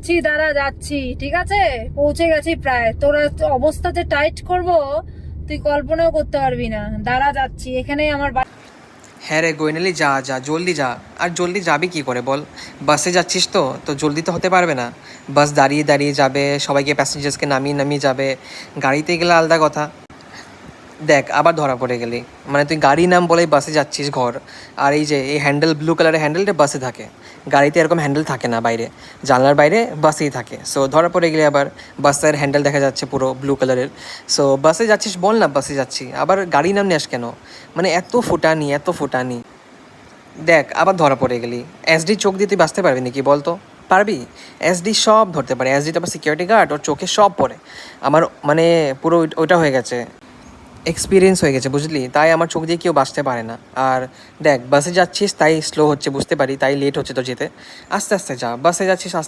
যাচ্ছি দাঁড়া, যাচ্ছি, ঠিক আছে, পৌঁছে গেছি প্রায়। তোরা অবস্থা যে টাইট করব তুই কল্পনাও করতে পারবি না। দাঁড়া, যাচ্ছি, এখানেই আমার হ্যাঁ রে গৈনালি, যা যা জলদি যা। আর জলদি যাবি কি করে বল? বাসে যাচ্ছিস তো তো জলদি তো হতে পারবে না। বাস দাঁড়িয়ে দাঁড়িয়ে যাবে, সবাইকে প্যাসেঞ্জার্সকে নামিয়ে নামিয়ে যাবে। গাড়িতে গেলে আলাদা কথা। দেখ আবার ধরা পড়ে গেলি। মানে তুই গাড়ি নাম বলেই বাসে যাচ্ছিস ঘর। আর এই যে এই হ্যান্ডেল, ব্লু কালারের হ্যান্ডেলটা বাসে থাকে। গাড়িতে এরকম হ্যান্ডেল থাকে না বাইরে, জানলার বাইরে বাসেই থাকে। সো ধরা পড়ে গেলে আবার। বাসের হ্যান্ডেল দেখা যাচ্ছে পুরো ব্লু কালারের। সো বাসে যাচ্ছিস বল না বাসে যাচ্ছি, আবার গাড়ি নাম নিস কেন? মানে এত ফুটানি, এত ফুটানি। দেখ আবার ধরা পড়ে গেলি। এসডি চোখ দিয়ে তুই বাঁচতে পারবি নাকি বল তো? পারবি? এসডি সব ধরতে পারে। এসডি তো আবার সিকিউরিটি গার্ড, ওর চোখে সব পড়ে। আমার মানে পুরো ওইটা হয়ে গেছে, এক্সপিরিয়েন্স হয়ে গেছে বুঝলি, তাই আমার চোখ দিয়ে কেউ বাঁচতে পারে না। আর দেখ বাসে যাচ্ছিস তাই স্লো হচ্ছে বুঝতে পারি, তাই লেট হচ্ছে তো যেতে। আস্তে আস্তে যা, বাসে যাচ্ছিস আস্তে